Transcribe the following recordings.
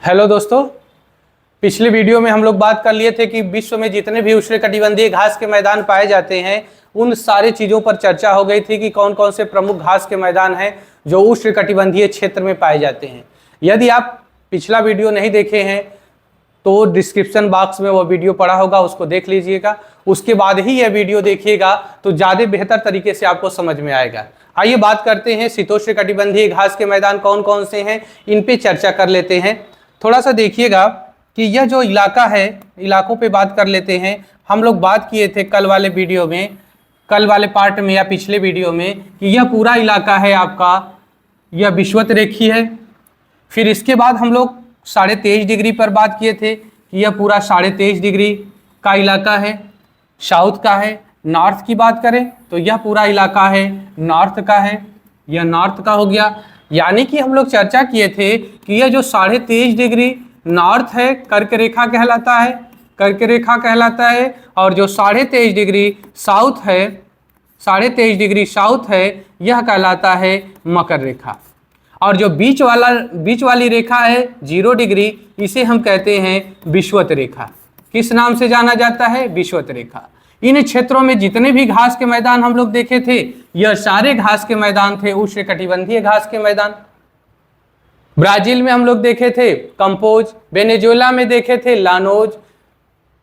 Hello दोस्तों, पिछले video में हम लोग बात कर लिए थे कि विश्व में जितने भी उष्णकटिबंधीय घास के मैदान पाए जाते हैं उन सारी चीज़ों पर चर्चा हो गई थी कि कौन कौन से प्रमुख घास के मैदान हैं जो उष्णकटिबंधीय क्षेत्र में पाए जाते हैं। यदि आप पिछला वीडियो नहीं देखे हैं तो डिस्क्रिप्शन बॉक्स में वो वीडियो पड़ा होगा, उसको देख लीजिएगा। उसके बाद ही यह वीडियो देखिएगा तो ज़्यादा बेहतर तरीके से आपको समझ में आएगा। आइए बात करते हैं शीतोष्णकटिबंधीय घास के मैदान कौन कौन से हैं, इन पे चर्चा कर लेते हैं। थोड़ा सा देखिएगा कि यह जो इलाका है, इलाकों पे बात कर लेते हैं। हम लोग बात किए थे कल वाले वीडियो में, कल वाले पार्ट में या पिछले वीडियो में, कि यह पूरा इलाका है आपका, यह विषुवत-रेखीय है। फिर इसके बाद हम लोग 23.5 डिग्री पर बात किए थे कि यह पूरा 23.5 डिग्री का इलाका है, साउथ का है। नॉर्थ की बात करें तो यह पूरा इलाका है नॉर्थ का है, यह नॉर्थ का हो गया। यानी कि हम लोग चर्चा किए थे कि यह जो 23.5 डिग्री नॉर्थ है कर्क रेखा कहलाता है, कर्क रेखा कहलाता है। और जो 23.5 डिग्री साउथ है, 23.5 डिग्री साउथ है, यह कहलाता है मकर रेखा। और जो बीच वाली रेखा है 0 डिग्री, इसे हम कहते हैं विषुवत रेखा। किस नाम से जाना जाता है? विषुवत रेखा। इन क्षेत्रों में जितने भी घास के मैदान हम लोग देखे थे, यह सारे घास के मैदान थे उष्णकटिबंधीय घास के मैदान। ब्राजील में हम लोग देखे थे कंपोज, वेनेजुएला में देखे थे लानोज,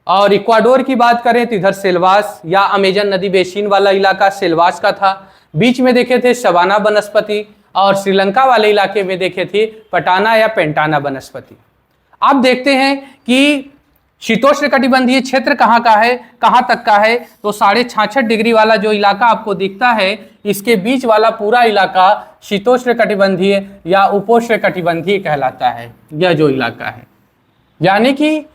और इक्वाडोर की बात करें तो इधर सेल्वास या अमेजन नदी बेसिन वाला इलाका सेल्वास का था। बीच में देखे थे सवाना वनस्पति, और श्रीलंका वाले इलाके में देखे थे पटाना या पेंटाना वनस्पति। अब देखते हैं कि शीतोष्णकटिबंधीय क्षेत्र कहाँ का है, कहाँ तक का है। तो 66.5 डिग्री वाला जो इलाका आपको दिखता है, इसके बीच वाला पूरा इलाका शीतोष्णकटिबंधीय या उपोष्णकटिबंधीय कहलाता है। यह जो इलाका है, यानी कि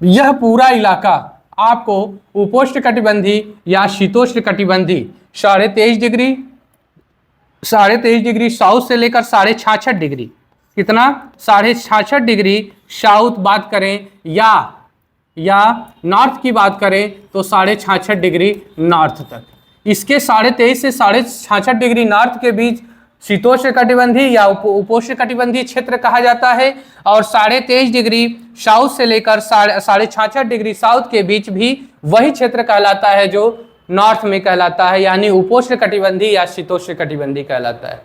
यह पूरा इलाका आपको उपोष्णकटिबंधीय या शीतोष्णकटिबंधीय 23.5 डिग्री साउथ से लेकर 66.5 डिग्री, कितना 66.5 डिग्री साउथ बात करें या नॉर्थ की बात करें तो 66.5 डिग्री नॉर्थ तक। इसके 23.5 से 66.5 डिग्री नॉर्थ के बीच शीतोष्णकटिबंधीय या उपोष्णकटिबंधीय क्षेत्र कहा जाता है। और 23.5 डिग्री साउथ से लेकर 66.5 डिग्री साउथ के बीच भी वही क्षेत्र कहलाता है जो नॉर्थ में कहलाता है, यानी उपोष्णकटिबंधीय या शीतोष्णकटिबंधीय कहलाता है।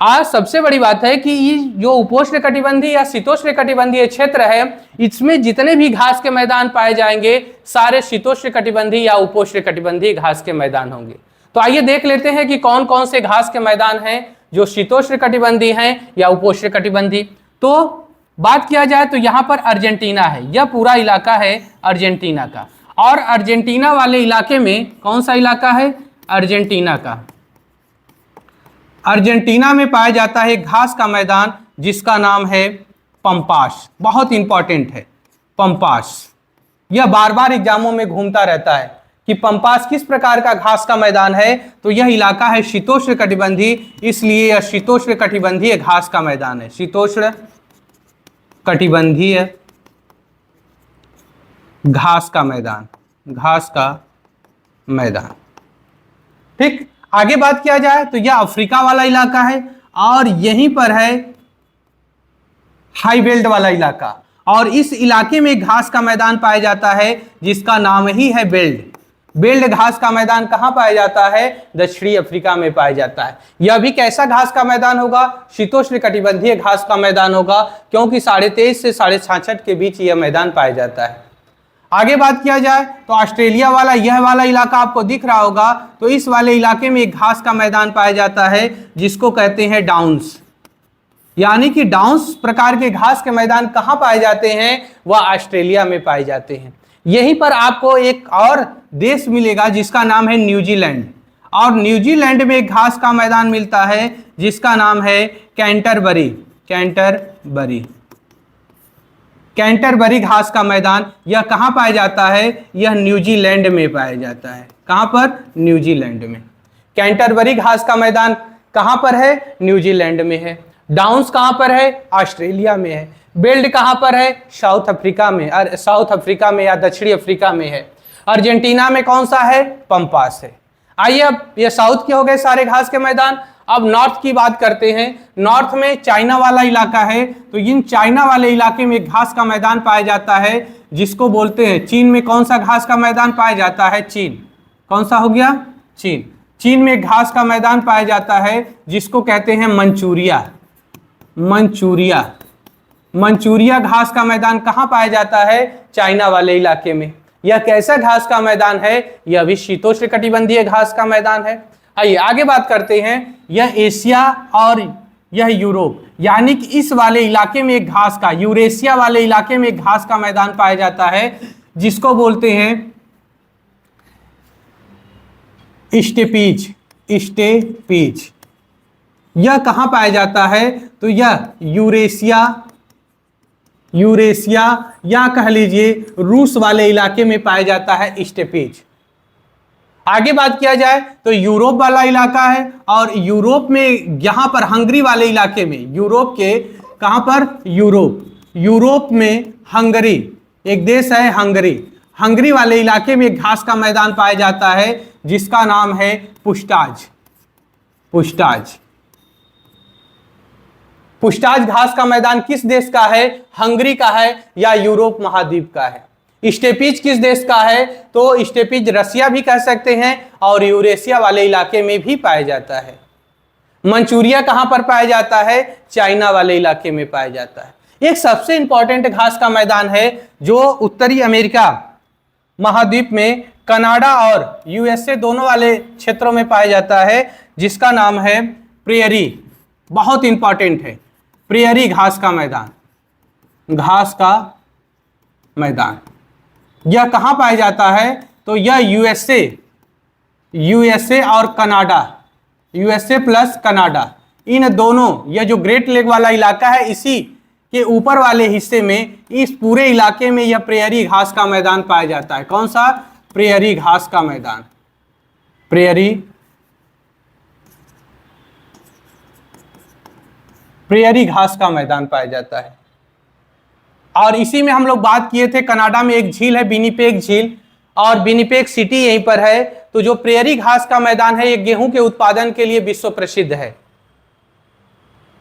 आज सबसे बड़ी बात है कि जो उपोष्णकटिबंधीय या शीतोष्णकटिबंधीय क्षेत्र है, इसमें जितने भी घास के मैदान पाए जाएंगे सारे शीतोष्णकटिबंधीय या उपोष्णकटिबंधीय घास के मैदान होंगे। तो आइए देख लेते हैं कि कौन कौन से घास के मैदान हैं जो शीतोष्णकटिबंधीय हैं या उपोष्णकटिबंधीय। तो बात किया जाए तो यहाँ पर अर्जेंटीना है, यह पूरा इलाका है अर्जेंटीना का। और अर्जेंटीना वाले इलाके में कौन सा इलाका है? अर्जेंटीना का। अर्जेंटीना में पाया जाता है घास का मैदान जिसका नाम है पंपास। बहुत इंपॉर्टेंट है पंपास, यह बार बार एग्जामों में घूमता रहता है कि पंपास किस प्रकार का घास का मैदान है। तो यह इलाका है शीतोष्णकटिबंधीय, इसलिए यह शीतोष्णकटिबंधीय घास का मैदान है, शीतोष्णकटिबंधीय घास का मैदान, घास का मैदान। ठीक, आगे बात किया जाए तो यह अफ्रीका वाला इलाका है, और यहीं पर है हाई बेल्ट वाला इलाका। और इस इलाके में घास का मैदान पाया जाता है जिसका नाम ही है बेल्ट। बेल्ट घास का मैदान कहां पाया जाता है? दक्षिणी अफ्रीका में पाया जाता है। यह भी कैसा घास का मैदान होगा? शीतोष्णकटिबंधीय घास का मैदान होगा, क्योंकि 23.5 से 66.5 के बीच यह मैदान पाया जाता है। आगे बात किया जाए तो ऑस्ट्रेलिया वाला यह वाला इलाका आपको दिख रहा होगा, तो इस वाले इलाके में एक घास का मैदान पाया जाता है जिसको कहते हैं डाउन्स। यानी कि डाउन्स प्रकार के घास के मैदान कहाँ पाए जाते हैं? वह ऑस्ट्रेलिया में पाए जाते हैं। यहीं पर आपको एक और देश मिलेगा जिसका नाम है न्यूजीलैंड, और न्यूजीलैंड में एक घास का मैदान मिलता है जिसका नाम है कैंटरबरी। कैंटरबरी घास का मैदान यह कहाँ पाया जाता है? यह न्यूजीलैंड में पाया जाता है। कहाँ पर? न्यूजीलैंड में। कैंटरबरी घास का मैदान कहाँ पर है? न्यूजीलैंड में है। डाउन्स कहाँ पर है? ऑस्ट्रेलिया में है। बेल्ट कहाँ पर है? साउथ अफ्रीका में, साउथ अफ्रीका में या दक्षिणी अफ्रीका में है। अर्जेंटीना में कौन सा है? पंपास है। आइए अब ये साउथ के हो गए सारे घास के मैदान। अब नॉर्थ की बात करते हैं। नॉर्थ में चाइना वाला इलाका है, तो इन चाइना वाले इलाके में घास का मैदान पाया जाता है जिसको बोलते हैं, चीन में कौन सा घास का मैदान पाया जाता है? चीन। कौन सा हो गया? चीन। चीन में घास का मैदान पाया जाता है जिसको कहते हैं मंचूरिया। मंचूरिया। मंचूरिया घास का मैदान कहाँ पाया जाता है? चाइना वाले इलाके में। यह कैसा घास का मैदान है? यह भी शीतोष्णकटिबंधीय घास का मैदान है। आइए आगे बात करते हैं। यह एशिया और यह यूरोप, यानी कि इस वाले इलाके में एक घास का, यूरेशिया वाले इलाके में एक घास का मैदान पाया जाता है जिसको बोलते हैं स्टेपीज। स्टेपीज। यह कहां पाया जाता है? तो यह यूरेशिया या कह लीजिए रूस वाले इलाके में पाया जाता है स्टेपीज। आगे बात किया जाए तो यूरोप वाला इलाका है, और यूरोप में यहां पर हंगरी वाले इलाके में, यूरोप के कहां पर? यूरोप में हंगरी एक देश है, हंगरी। हंगरी वाले इलाके में घास का मैदान पाया जाता है जिसका नाम है पुस्टाज। पुस्टाज। पुस्टाज घास का मैदान किस देश का है? हंगरी का है या यूरोप महाद्वीप का है। स्टेपीज किस देश का है? तो स्टेपीज रसिया भी कह सकते हैं और यूरेशिया वाले इलाके में भी पाया जाता है। मंचूरिया कहां पर पाया जाता है? चाइना वाले इलाके में पाया जाता है। एक सबसे इंपॉर्टेंट घास का मैदान है जो उत्तरी अमेरिका महाद्वीप में कनाडा और यूएसए दोनों वाले क्षेत्रों में पाया जाता है जिसका नाम है प्रेयरी। बहुत इंपॉर्टेंट है, प्रेयरी घास का मैदान। घास का मैदान यह कहां पाया जाता है? तो यह यूएसए और कनाडा, यूएसए प्लस कनाडा, इन दोनों, यह जो ग्रेट लेक वाला इलाका है इसी के ऊपर वाले हिस्से में, इस पूरे इलाके में यह प्रेयरी घास का मैदान पाया जाता है। कौन सा? प्रेयरी घास का मैदान। प्रेयरी घास का मैदान पाया जाता है। और इसी में हम लोग बात किए थे, कनाडा में एक झील है विनिपेग झील, और विनिपेग सिटी यहीं पर है। तो जो प्रेयरी घास का मैदान है ये गेहूं के उत्पादन के लिए विश्व प्रसिद्ध है,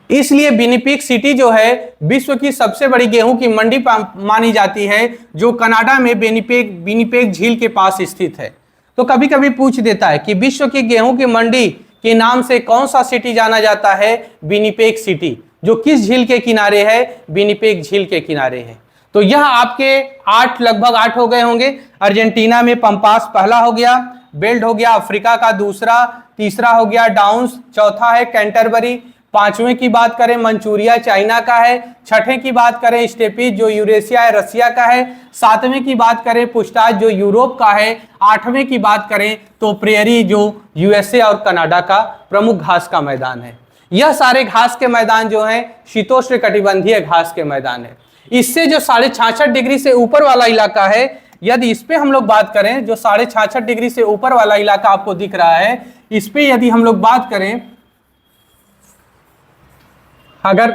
इसलिए विनिपेग सिटी जो है विश्व की सबसे बड़ी गेहूं की मंडी मानी जाती है, जो कनाडा में विनिपेग झील के पास स्थित है। तो कभी कभी पूछ देता है कि विश्व की गेहूं की मंडी के नाम से कौन सा सिटी जाना जाता है? विनिपेग सिटी, जो किस झील के किनारे है? विनिपेग झील के किनारे है। तो यह आपके लगभग 8 हो गए होंगे। अर्जेंटीना में पंपास पहला हो गया, बेल्ट हो गया अफ्रीका का दूसरा, तीसरा हो गया डाउन्स, चौथा है कैंटरबरी, पांचवें की बात करें मंचूरिया चाइना का है, छठवें की बात करें स्टेपीज जो यूरेशिया है रसिया का है, सातवें की बात करें पुस्टाज जो यूरोप का है, आठवें की बात करें तो प्रेयरी जो यूएसए और कनाडा का प्रमुख घास का मैदान है। यह सारे घास के मैदान जो हैं शीतोष्णकटिबंधीय घास के मैदान है। इससे जो 66.5 डिग्री से ऊपर वाला इलाका है, यदि इस पे हम लोग बात करें, जो 66.5 डिग्री से ऊपर वाला इलाका आपको दिख रहा है, इस पे यदि हम लोग बात करें, अगर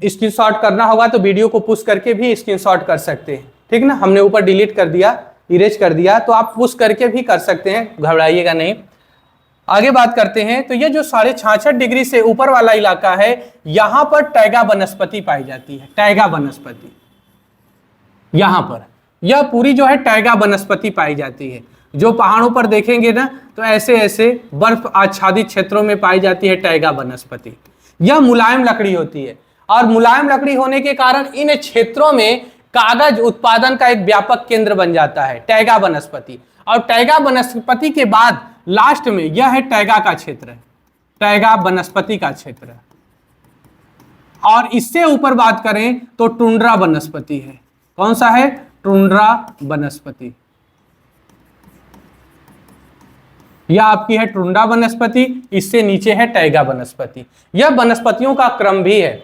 स्क्रीनशॉट करना होगा तो वीडियो को पुश करके भी स्क्रीनशॉट कर सकते हैं, ठीक ना। हमने ऊपर डिलीट कर दिया, इरेज कर दिया, तो आप पुश करके भी कर सकते हैं, घबराइएगा नहीं। आगे बात करते हैं। तो यह जो 66.5 डिग्री से ऊपर वाला इलाका है, यहां पर टैगा वनस्पति पाई जाती है। टैगा वनस्पति यहां पर, यह पूरी जो है टैगा वनस्पति पाई जाती है। जो पहाड़ों पर देखेंगे ना, तो ऐसे ऐसे बर्फ आच्छादित क्षेत्रों में पाई जाती है टैगा वनस्पति। यह मुलायम लकड़ी होती है, और मुलायम लकड़ी होने के कारण इन क्षेत्रों में कागज उत्पादन का एक व्यापक केंद्र बन जाता है टैगा वनस्पति। और टैगा वनस्पति के बाद लास्ट में यह है टैगा का क्षेत्र, टैगा वनस्पति का क्षेत्र। और इससे ऊपर बात करें तो टुंड्रा वनस्पति है। कौन सा है? टुंड्रा वनस्पति। यह आपकी है टुंड्रा वनस्पति, इससे नीचे है टैगा वनस्पति। यह वनस्पतियों का क्रम भी है।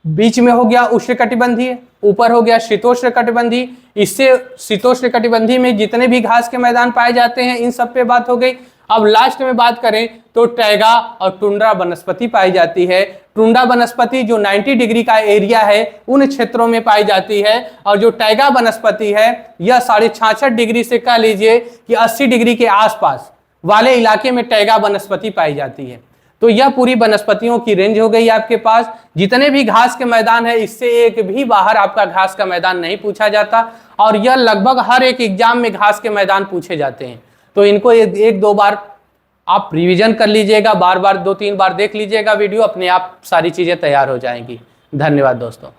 बीच में हो गया उष्णकटिबंधीय, ऊपर हो गया शीतोष्णकटिबंधीय। इससे शीतोष्णकटिबंधीय में जितने भी घास के मैदान पाए जाते हैं इन सब पे बात हो गई। अब लास्ट में बात करें तो टैगा और टुंड्रा वनस्पति पाई जाती है। टुंड्रा वनस्पति जो 90 डिग्री का एरिया है उन क्षेत्रों में पाई जाती है, और जो टैगा वनस्पति है यह 66.5 डिग्री से कह लीजिए कि 80 डिग्री के आसपास वाले इलाके में टैगा वनस्पति पाई जाती है। तो यह पूरी वनस्पतियों की रेंज हो गई आपके पास। जितने भी घास के मैदान है इससे एक भी बाहर आपका घास का मैदान नहीं पूछा जाता, और यह लगभग हर एक एग्जाम में घास के मैदान पूछे जाते हैं। तो इनको एक दो बार आप रिवीजन कर लीजिएगा, बार बार 2-3 बार देख लीजिएगा वीडियो, अपने आप सारी चीजें तैयार हो जाएंगी। धन्यवाद दोस्तों।